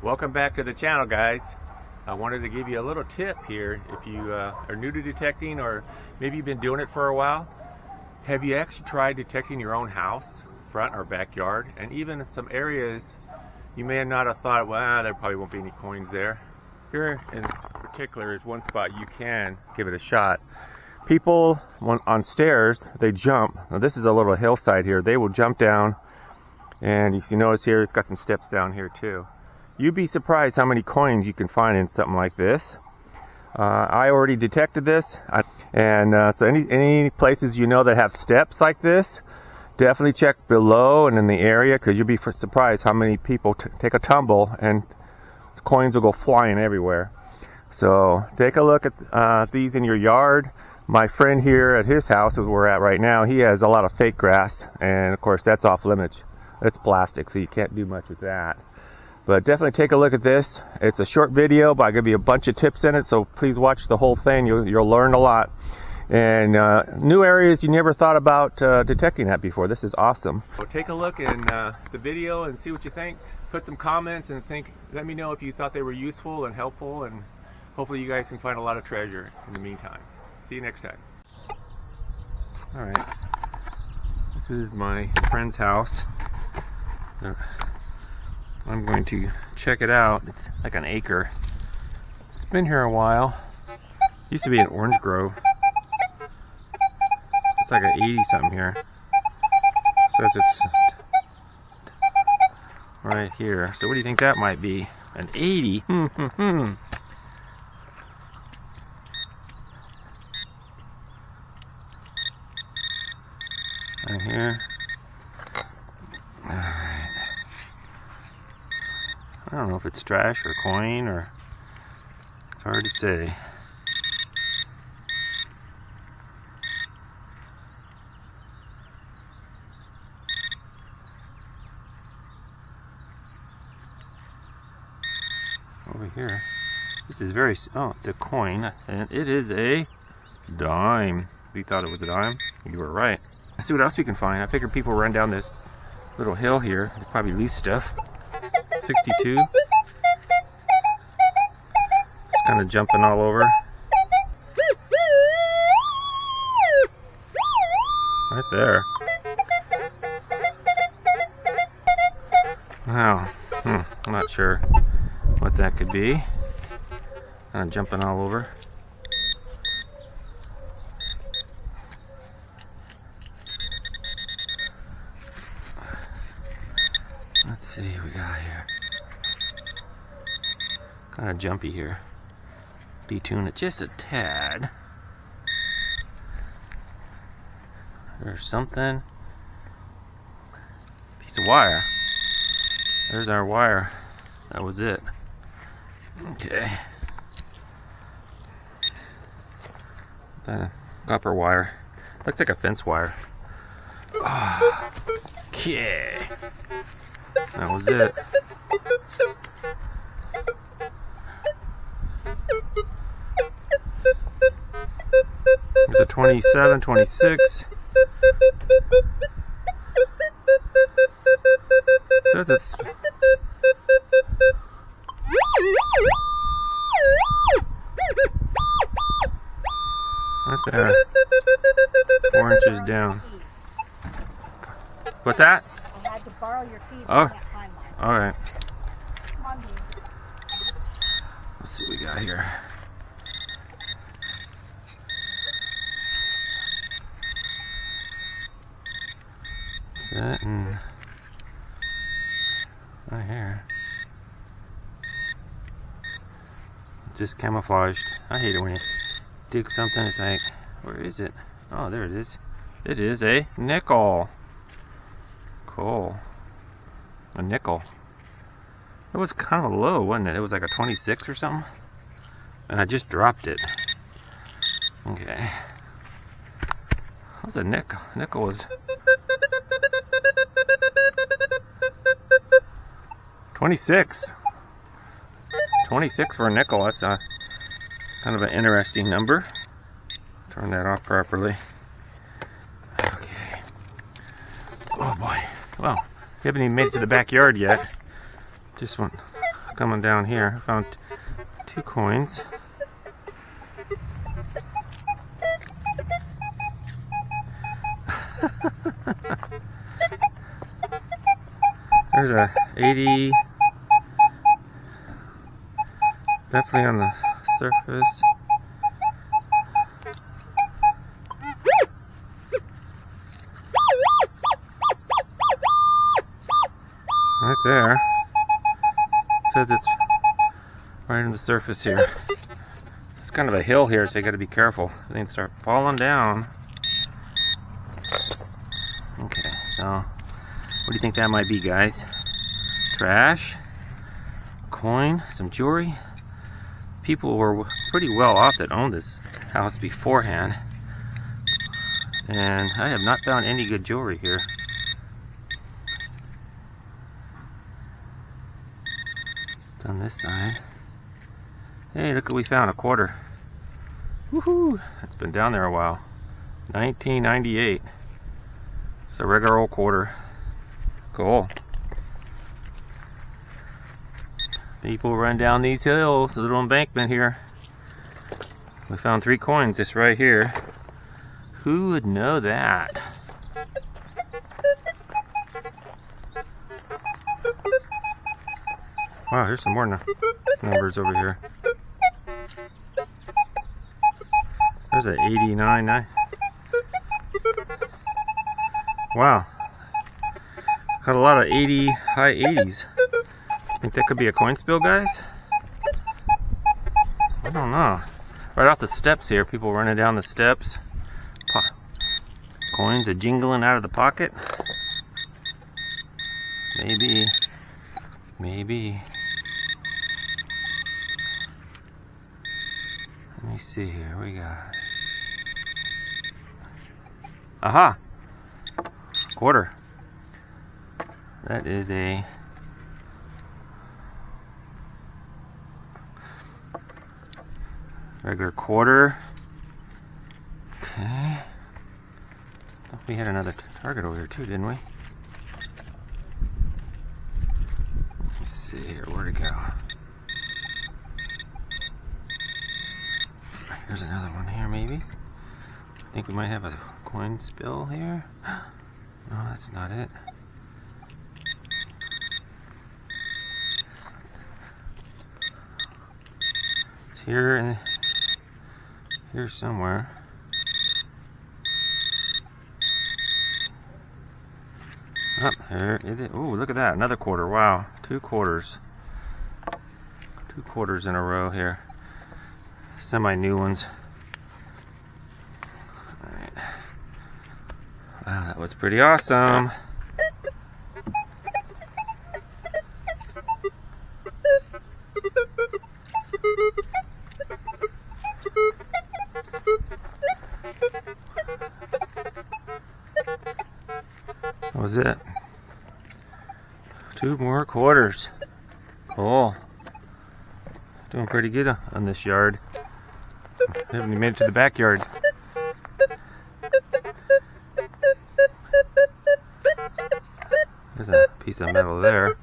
Welcome back to the channel, guys. I wanted to give you a little tip here. If you are new to detecting, or maybe you've been doing it for a while, have you actually tried detecting your own house, front or backyard, and even some areas you may not have thought, well, there probably won't be any coins there. Here in particular is one spot you can give it a shot. People on stairs, they jump. Now this is a little hillside here. They will jump down, and if you notice here, it's got some steps down here too. You'd be surprised how many coins you can find in something like this. I already detected this, so any places you know that have steps like this, definitely check below and in the area, because you'll be surprised how many people take a tumble and coins will go flying everywhere. So take a look at these in your yard. My friend here at his house, where we're at right now, he has a lot of fake grass, and of course that's off limits. It's plastic, so you can't do much with that. But definitely take a look at this. It's a short video, but I'll give you a bunch of tips in it, so please watch the whole thing. You'll learn a lot. And new areas you never thought about detecting at before. This is awesome. So take a look in the video and see what you think. Put some comments and let me know if you thought they were useful and helpful, and hopefully you guys can find a lot of treasure in the meantime. See you next time. Alright, this is my friend's house. I'm going to check it out. It's like an acre. It's been here a while. Used to be an orange grove. It's like an 80 something here. Says it's right here. So what do you think that might be? An 80? Right here. Alright. I don't know if it's trash or coin, or it's hard to say. Over here, this is very, oh, it's a coin, and it is a dime. We thought it was a dime. You were right. Let's see what else we can find. I figured people run down this little hill here. They probably lose stuff. 62. It's kind of jumping all over. Right there. Wow. I'm not sure what that could be. Kind of jumping all over. Let's see what we got here. Kind of jumpy here. Detune it just a tad. There's something. Piece of wire. There's our wire. That was it. Okay. Copper wire. Looks like a fence wire. Oh, okay. That was it. There's a 27, 26. So that's right there. 4 inches down. What's that? I had to borrow your keys. Oh, I can't find mine. all right. Come on, dude. Let's see what we got here. Sitting right here. Just camouflaged. I hate it when you dig something. It's like, where is it? Oh, there it is. It is a nickel. Cool. A nickel. It was kind of low, wasn't it? It was like a 26 or something. And I just dropped it. Okay. That was a nickel. Nickel was 26. 26 for a nickel. That's a kind of an interesting number. Turn that off properly. Okay. Oh boy. Well, we haven't even made it to the backyard yet. Just went coming down here. I found 2 coins. There's a 80, definitely on the surface. Right there. It says it's right on the surface here. It's kind of a hill here, so you got to be careful. Things start falling down. Okay, so what do you think that might be, guys? Trash, coin, some jewelry. People were pretty well off that owned this house beforehand, and I have not found any good jewelry here. It's on this side. Hey, look what we found, a quarter. Woohoo! It's been down there a while. 1998. It's a regular old quarter. Cool. People run down these hills, the little embankment here. We found 3 coins just right here. Who would know that? Wow, here's some more numbers over here. There's an 89. Wow. Got a lot of 80, high 80s. Think that could be a coin spill, guys? I don't know. Right off the steps here, people running down the steps. Coins are jingling out of the pocket. Maybe. Maybe. Let me see here. We got. Aha! Quarter. That is a regular quarter. Okay. We had another target over here too, didn't we? Let's see here, where'd it go? Here's another one here, maybe. I think we might have a coin spill here. No, that's not it. It's here and here somewhere. Oh, there it is. Oh, look at that. Another quarter. Wow. 2 quarters. 2 quarters in a row here. Semi-new ones. Alright. Wow, that was pretty awesome. That was it. 2 more quarters. Cool. Doing pretty good on this yard. Haven't even made it to the backyard. There's a piece of metal there.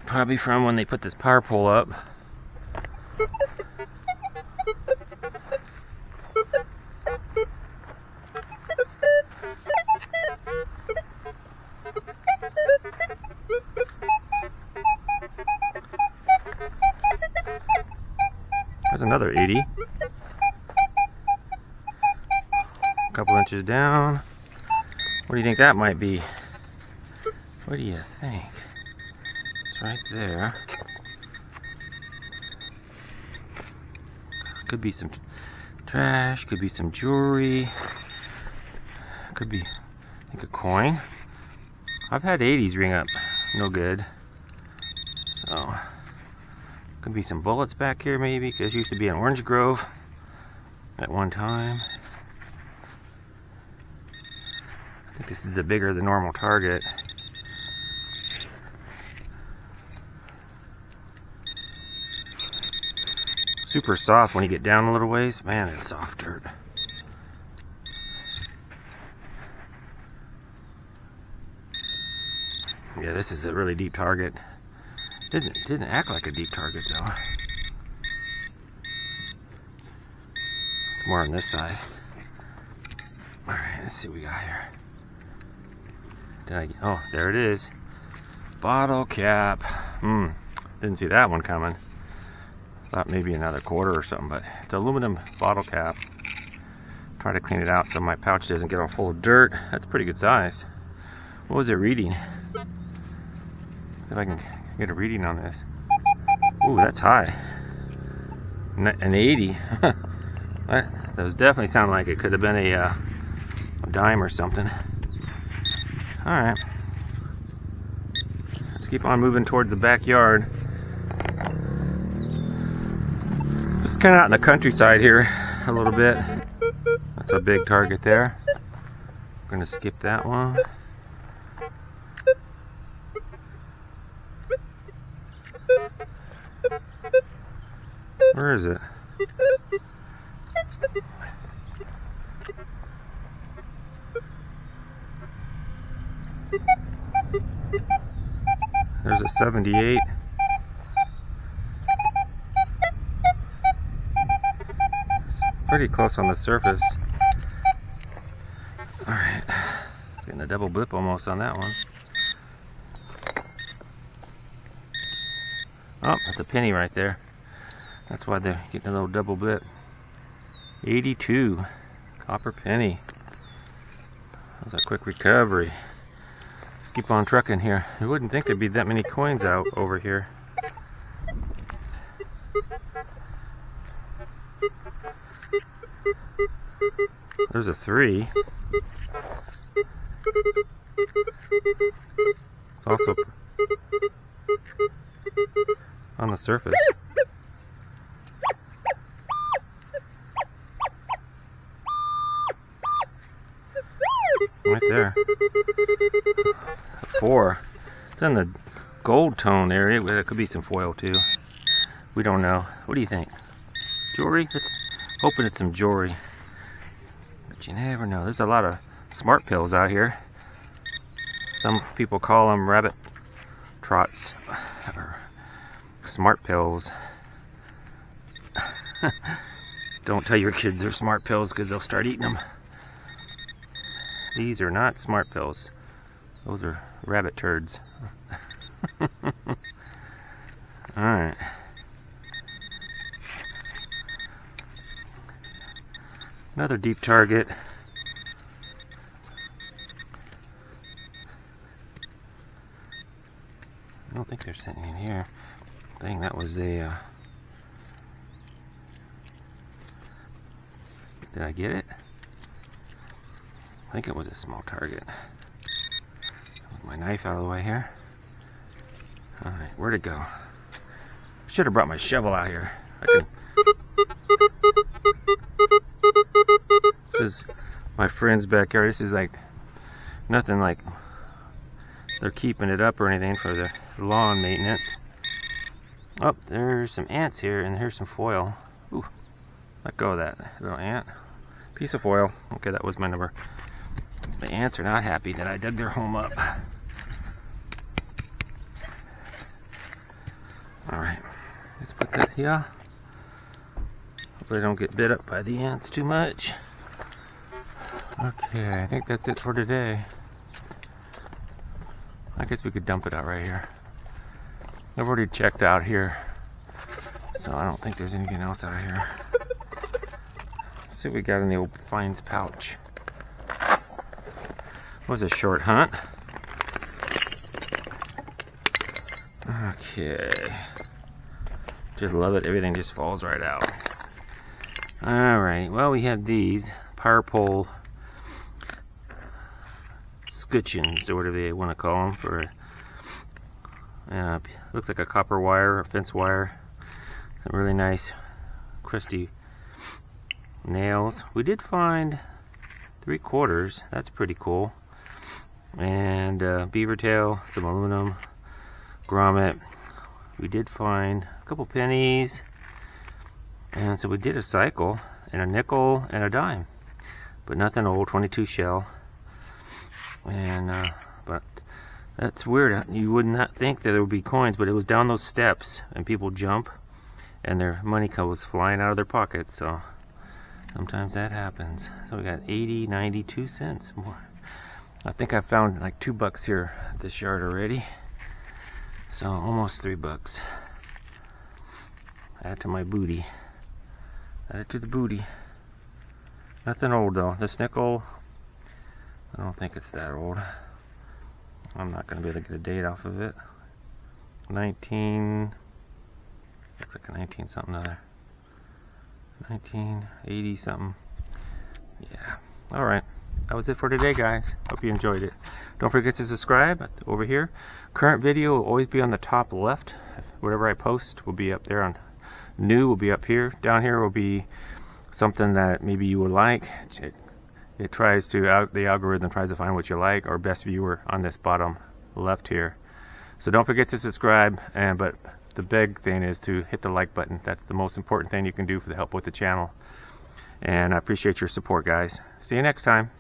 Probably from when they put this power pole up. There's another 80. A couple inches down. What do you think that might be? What do you think? It's right there. Could be some trash, could be some jewelry. Could be, I think, a coin. I've had 80s ring up. No good. So, could be some bullets back here maybe, because it used to be an orange grove at one time. I think this is a bigger than normal target. Super soft when you get down a little ways. Man, it's soft dirt. Yeah, this is a really deep target. Didn't act like a deep target though. It's more on this side. Alright, let's see what we got here. Oh, there it is. Bottle cap. Didn't see that one coming. Thought maybe another quarter or something, but it's aluminum bottle cap. Try to clean it out so my pouch doesn't get all full of dirt. That's pretty good size. What was it reading? See if I can get a reading on this. Ooh, that's high. An 80. That was definitely sounding like it could have been a dime or something. Alright. Let's keep on moving towards the backyard. Just kind of out in the countryside here a little bit. That's a big target there. I'm going to skip that one. Where is it? There's a 78. It's pretty close on the surface. Alright. Getting a double blip almost on that one. Oh, that's a penny right there. That's why they're getting a little double blip. 82. Copper penny. That was a quick recovery. Let's keep on trucking here. I wouldn't think there'd be that many coins out over here. There's a 3. It's also on the surface. Right there. A 4. It's in the gold tone area. There could be some foil too. We don't know. What do you think? Jewelry? Hoping it's some jewelry. But you never know. There's a lot of smart pills out here. Some people call them rabbit trots or smart pills. Don't tell your kids they're smart pills because they'll start eating them. These are not smart pills. Those are rabbit turds. Alright. Another deep target. I don't think there's anything in here. Dang, that was a... Did I get it? I think it was a small target. With my knife out of the way here. Alright, where'd it go? Should have brought my shovel out here. This is my friend's backyard. This is like nothing like they're keeping it up or anything for the lawn maintenance. Oh, there's some ants here, and here's some foil. Ooh, let go of that little ant. Piece of foil. Okay, that was my number. The ants are not happy that I dug their home up. Alright, let's put that here. Hopefully I don't get bit up by the ants too much. Okay, I think that's it for today. I guess we could dump it out right here. I've already checked out here, so I don't think there's anything else out here. Let's see what we got in the old finds pouch. Was a short hunt. Okay. Just love it. Everything just falls right out. Alright, well, we have these power pole scutcheons, or whatever they want to call them, for looks like a copper wire, a fence wire. Some really nice crusty nails. We did find 3/4. That's pretty cool. And beaver tail, some aluminum, grommet. We did find a couple pennies, and so we did a cycle and a nickel and a dime, but nothing old. 22 shell. And but That's weird. You would not think that there would be coins, but it was down those steps, and people jump, and their money goes flying out of their pockets. So sometimes that happens. So we got 80, 92 cents more. I think I found like $2 here at this yard already. So almost $3. Add it to my booty. Add it to the booty. Nothing old though. This nickel, I don't think it's that old. I'm not going to be able to get a date off of it. 19, looks like a 19 something other. 1980 something. Yeah. Alright. That was it for today, guys. Hope you enjoyed it. Don't forget to subscribe over here. Current video will always be on the top left. Whatever I post will be up there. On new will be up here. Down here will be something that maybe you would like. It tries to, the algorithm tries to find what you like, or best viewer on this bottom left here. So don't forget to subscribe, but the big thing is to hit the like button. That's the most important thing you can do for the help with the channel. And I appreciate your support, guys. See you next time.